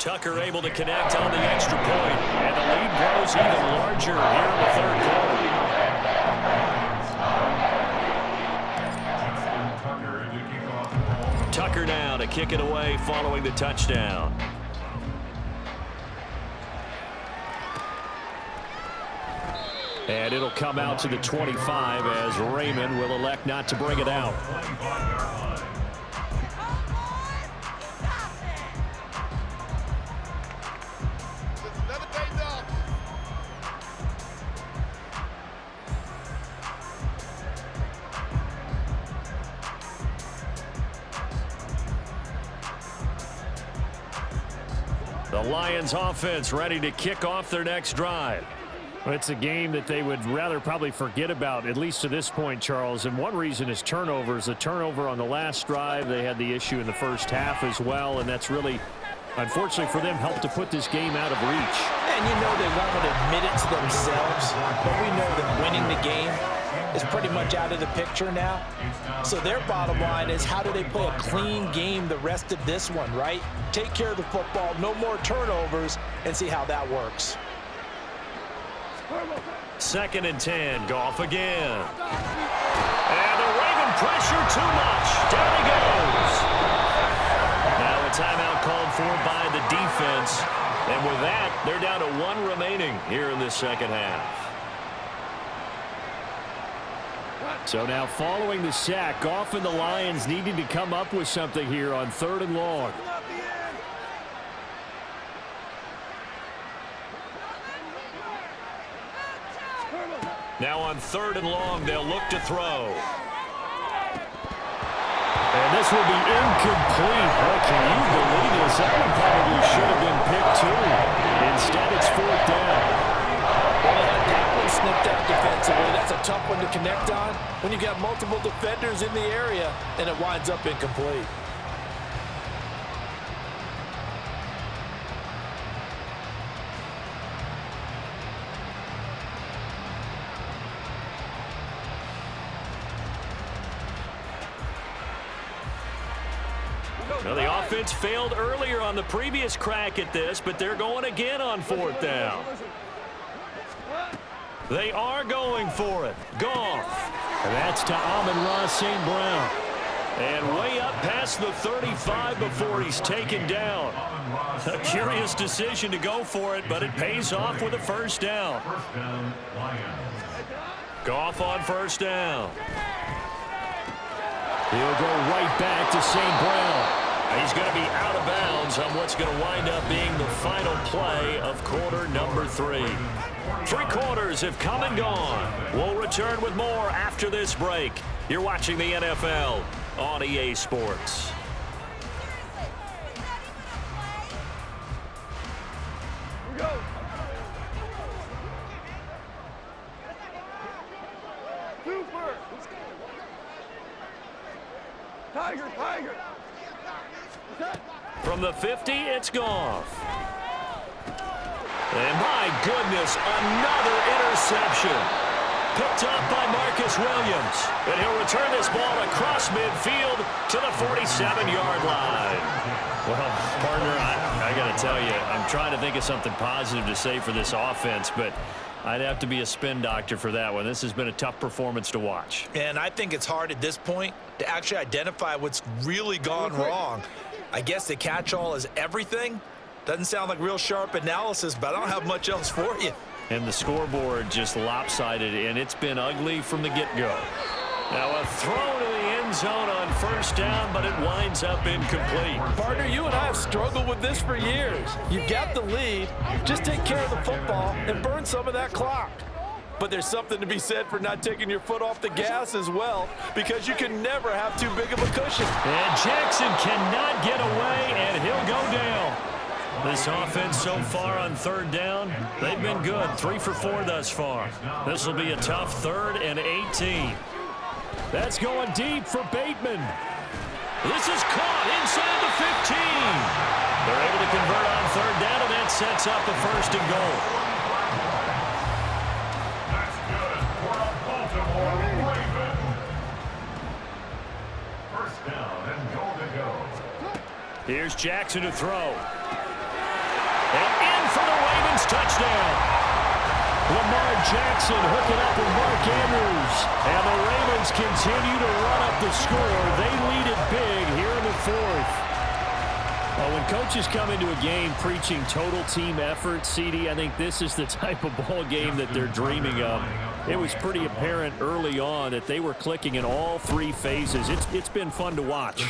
Tucker able to connect on the extra point, and the lead grows even larger here in the third quarter. Tucker now to kick it away following the touchdown. And it'll come out to the 25 as Raymond will elect not to bring it out. The Lions offense ready to kick off their next drive. Well, it's a game that they would rather probably forget about, at least to this point, Charles. And one reason is turnovers. A turnover on the last drive. They had the issue in the first half as well, and that's really, unfortunately for them, helped to put this game out of reach. And you know they won't admit it to themselves, but we know that winning the game is pretty much out of the picture now. So their bottom line is, how do they play a clean game the rest of this one, right? Take care of the football, no more turnovers, and see how that works. 2nd and 10, Goff again. And the Raven pressure too much. Down he goes. Now a timeout called for by the defense. And with that, they're down to 1 remaining here in this second half. So now following the sack, Goff and the Lions needing to come up with something here on 3rd and long. Now on 3rd and long, they'll look to throw. And this will be incomplete. Oh, can you believe this? That one probably should have been picked too. Instead, it's 4th down. Well, they had that one snipped out defensively. That's a tough one to connect on when you got multiple defenders in the area, and it winds up incomplete. Well, the offense failed earlier on the previous crack at this, but they're going again on 4th down. They are going for it. Goff. And that's to Amon-Ra St. Brown. And way up past the 35 before he's taken down. A curious decision to go for it, but it pays off with a 1st down. Goff on 1st down. He'll go right back to St. Brown. He's going to be out of bounds on what's going to wind up being the final play of quarter number 3. 3 quarters have come and gone. We'll return with more after this break. You're watching the NFL on EA Sports. Tiger. From the 50, it's Goff. And my goodness, another interception. Picked up by Marcus Williams. And he'll return this ball across midfield to the 47-yard line. Well, partner, I got to tell you, I'm trying to think of something positive to say for this offense, but I'd have to be a spin doctor for that one. This has been a tough performance to watch. And I think it's hard at this point to actually identify what's really gone wrong. I guess the catch-all is everything. Doesn't sound like real sharp analysis, but I don't have much else for you. And the scoreboard just lopsided, and it's been ugly from the get-go. Now a throw to the end zone on 1st down, but it winds up incomplete. Partner, you and I have struggled with this for years. You've got the lead. Just take care of the football and burn some of that clock. But there's something to be said for not taking your foot off the gas as well, because you can never have too big of a cushion. And Jackson cannot get away, and he'll go down. This offense so far on 3rd down, they've been good. 3 for 4 thus far. This will be a tough 3rd and 18. That's going deep for Bateman. This is caught inside the 15. They're able to convert on 3rd down, and that sets up a 1st and goal. Here's Jackson to throw. for the Ravens touchdown. Lamar Jackson hooking up with Mark Andrews. And the Ravens continue to run up the score. They lead it big here in the fourth. Well, when coaches come into a game preaching total team effort, CD, I think this is the type of ball game that they're dreaming of. It was pretty apparent early on that they were clicking in all three phases. It's been fun to watch.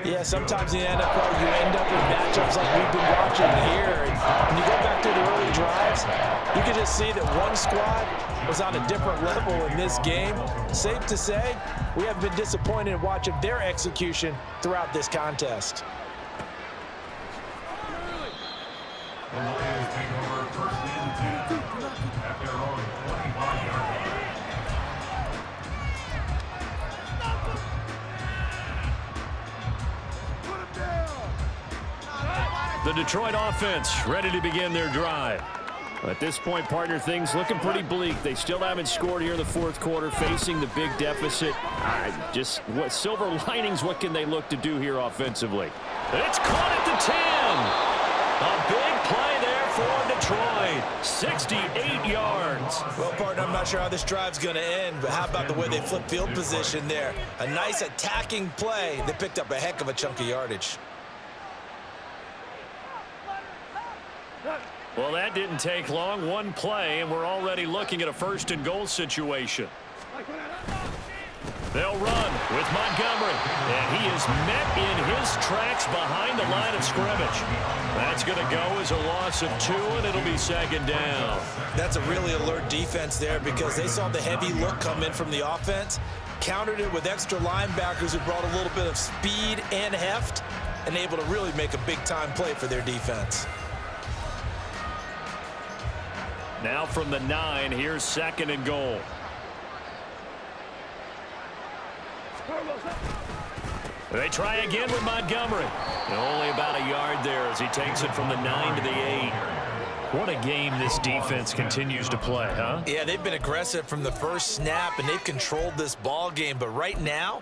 Yeah, sometimes in the NFL you end up with matchups like we've been watching here. And when you go back to the early drives, you can just see that one squad was on a different level in this game. Safe to say, we have been disappointed in watching their execution throughout this contest. The Detroit offense ready to begin their drive. At this point, partner, things looking pretty bleak. They still haven't scored here in the fourth quarter, facing the big deficit. What silver linings, what can they look to do here offensively? It's caught at the 10. A big play there for Detroit. 68 yards. Well, partner, I'm not sure how this drive's going to end, but how about the way they flip field position there? A nice attacking play. They picked up a heck of a chunk of yardage. Well, that didn't take long. One play, and we're already looking at a first and goal situation. They'll run with Montgomery, and he is met in his tracks behind the line of scrimmage. That's going to go as a loss of 2, and it'll be second down. That's a really alert defense there because they saw the heavy look come in from the offense, countered it with extra linebackers who brought a little bit of speed and heft, and able to really make a big-time play for their defense. Now from the 9, here's second and goal. They try again with Montgomery. Only about a yard there as he takes it from the 9 to the 8. What a game this defense continues to play, huh? Yeah, they've been aggressive from the first snap, and they've controlled this ball game. But right now,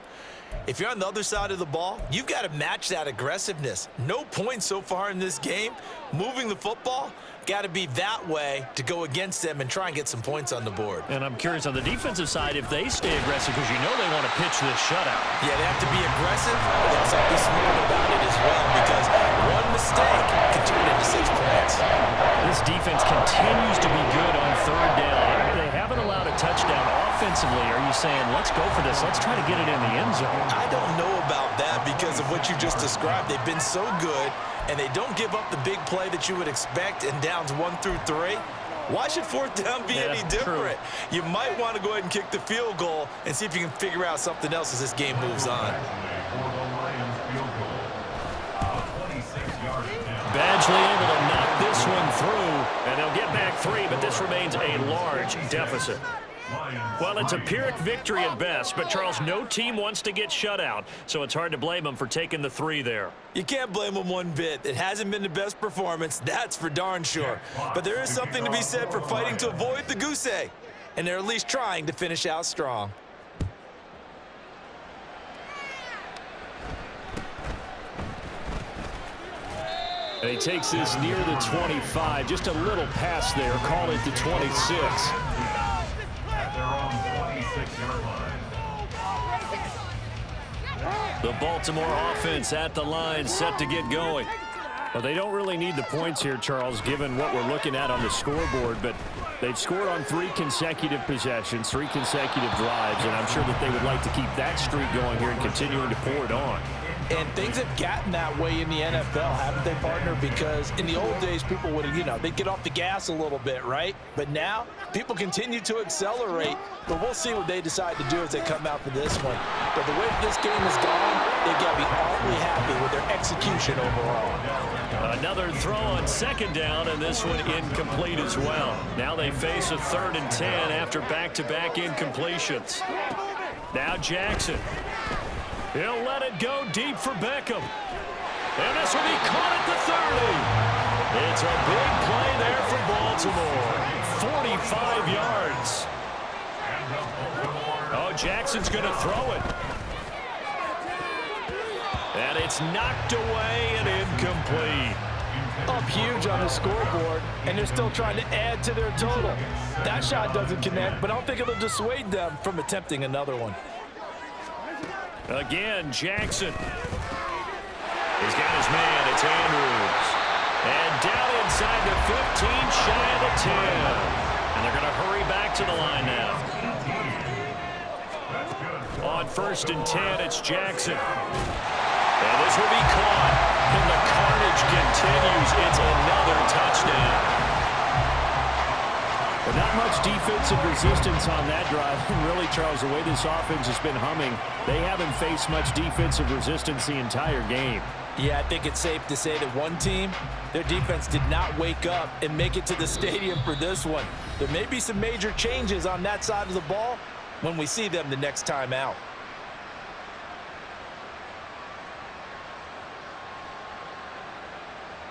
if you're on the other side of the ball, you've got to match that aggressiveness. No points so far in this game. Moving the football, got to be that way to go against them and try and get some points on the board. And I'm curious on the defensive side if they stay aggressive because you know they want to pitch this shutout. Yeah, they have to be aggressive, but they also have to be smart about it as well because one mistake can turn into 6 points. This defense continues to be good on third down. They haven't allowed a touchdown offensively. Are you saying, let's go for this, let's try to get it in the end zone? I don't know about that because of what you just described. They've been so good, and they don't give up the big play that you would expect in downs 1 through 3. Why should fourth down be any different? True. You might want to go ahead and kick the field goal and see if you can figure out something else as this game moves on. Badgley able to knock this one through, and they'll get back 3, but this remains a large deficit. Well, it's a Pyrrhic victory at best, but, Charles, no team wants to get shut out, so it's hard to blame them for taking the 3 there. You can't blame them one bit. It hasn't been the best performance, that's for darn sure. But there is something to be said for fighting to avoid the goose egg, and they're at least trying to finish out strong. And he takes this near the 25, just a little pass there, call it the 26. The Baltimore offense at the line, set to get going. Well, they don't really need the points here, Charles, given what we're looking at on the scoreboard, but they've scored on 3 consecutive possessions, 3 consecutive drives, and I'm sure that they would like to keep that streak going here and continuing to pour it on. And things have gotten that way in the NFL, haven't they, partner? Because in the old days, people would, they'd get off the gas a little bit, right? But now, people continue to accelerate. But we'll see what they decide to do as they come out for this one. But the way this game has gone, they've got to be awfully happy with their execution overall. Another throw on second down, and this one incomplete as well. Now they face a 3rd and 10 after back-to-back incompletions. Now Jackson. He'll let it go deep for Beckham. And this will be caught at the 30. It's a big play there for Baltimore. 45 yards. Oh, Jackson's going to throw it. And it's knocked away and incomplete. up huge on the scoreboard, and they're still trying to add to their total. That shot doesn't connect, but I don't think it'll dissuade them from attempting another one. Again, Jackson. He's got his man. It's Andrews. And down inside the 15, shy of the 10. And they're going to hurry back to the line now. On 1st and 10, it's Jackson. And this will be caught. And the carnage continues. It's another touchdown. But not much defensive resistance on that drive. And really, Charles, the way this offense has been humming, they haven't faced much defensive resistance the entire game. Yeah, I think it's safe to say that one team, their defense did not wake up and make it to the stadium for this one. There may be some major changes on that side of the ball when we see them the next time out.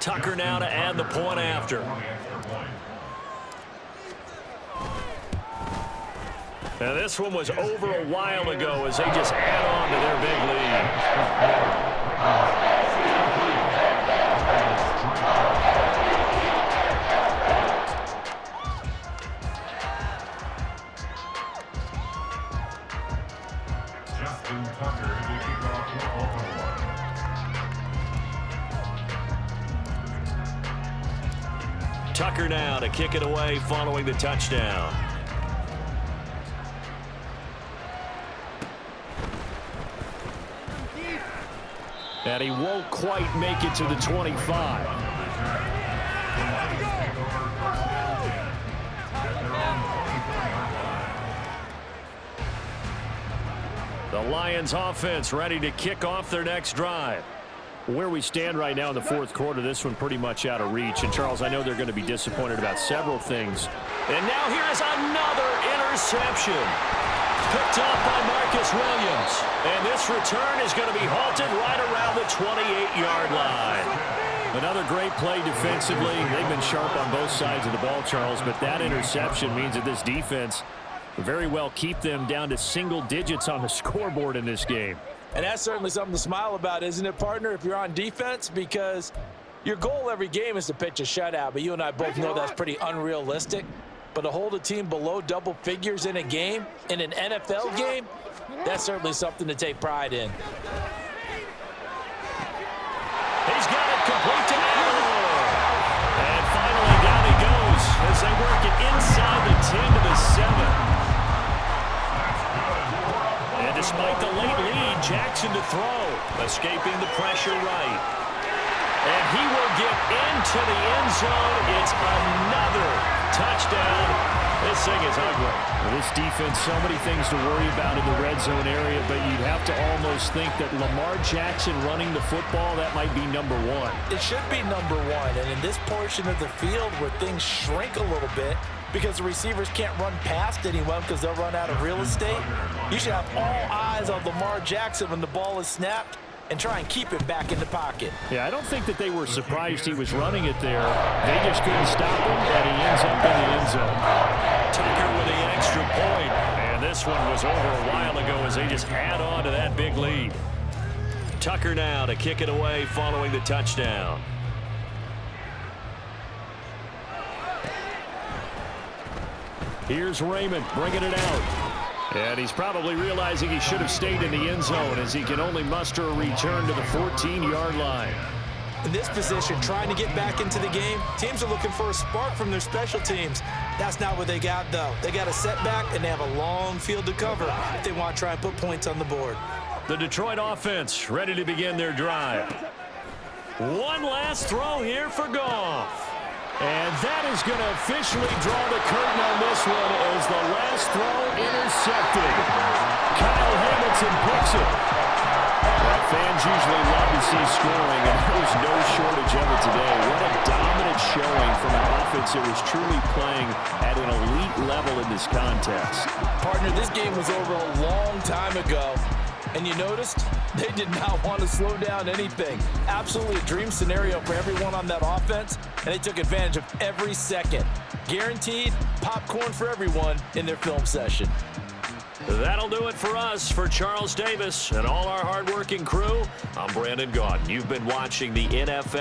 Tucker now to add the point after. Now this one was over a while ago as they just add on to their big lead. Tucker now to kick it away following the touchdown. And he won't quite make it to the 25. The Lions offense ready to kick off their next drive. Where we stand right now in the 4th quarter, this one pretty much out of reach. And, Charles, I know they're going to be disappointed about several things. And now here is another interception. Picked up by Marcus Williams. And this return is going to be halted right around the 28-yard line. Another great play defensively. They've been sharp on both sides of the ball, Charles, but that interception means that this defense very well keep them down to single digits on the scoreboard in this game. And that's certainly something to smile about, isn't it, partner, if you're on defense? Because your goal every game is to pitch a shutout, but you and I both know that's pretty unrealistic. But to hold a team below double figures in a game, in an NFL game, that's certainly something to take pride in. He's got it complete to Allen. And finally down he goes as they work it inside the 10 to the 7. And despite the late lead, Jackson to throw, escaping the pressure right. And he will get into the end zone. It's another touchdown. This thing is ugly. Well, this defense, so many things to worry about in the red zone area, but you'd have to almost think that Lamar Jackson running the football, that might be number one. It should be number one, and in this portion of the field where things shrink a little bit because the receivers can't run past anyone because they'll run out of real estate, you should have all eyes on Lamar Jackson when the ball is snapped and try and keep it back in the pocket. Yeah, I don't think that they were surprised he was running it there. They just couldn't stop him, and he ends up in the end zone. Tucker with the extra point. And this one was over a while ago as they just add on to that big lead. Tucker now to kick it away following the touchdown. Here's Raymond bringing it out. And he's probably realizing he should have stayed in the end zone as he can only muster a return to the 14-yard line. In this position, trying to get back into the game, teams are looking for a spark from their special teams. That's not what they got, though. They got a setback, and they have a long field to cover if they want to try and put points on the board. The Detroit offense ready to begin their drive. One last throw here for Goff. And that is going to officially draw the curtain on this one as the last throw intercepted. Kyle Hamilton picks it. Well, fans usually love to see scoring, and there's no shortage of it today. What a dominant showing from an offense that was truly playing at an elite level in this contest. Partner, this game was over a long time ago. And you noticed they did not want to slow down anything. Absolutely a dream scenario for everyone on that offense, and they took advantage of every second. Guaranteed popcorn for everyone in their film session. That'll do it for us. For Charles Davis and all our hardworking crew, I'm Brandon Gaudin. You've been watching the NFL.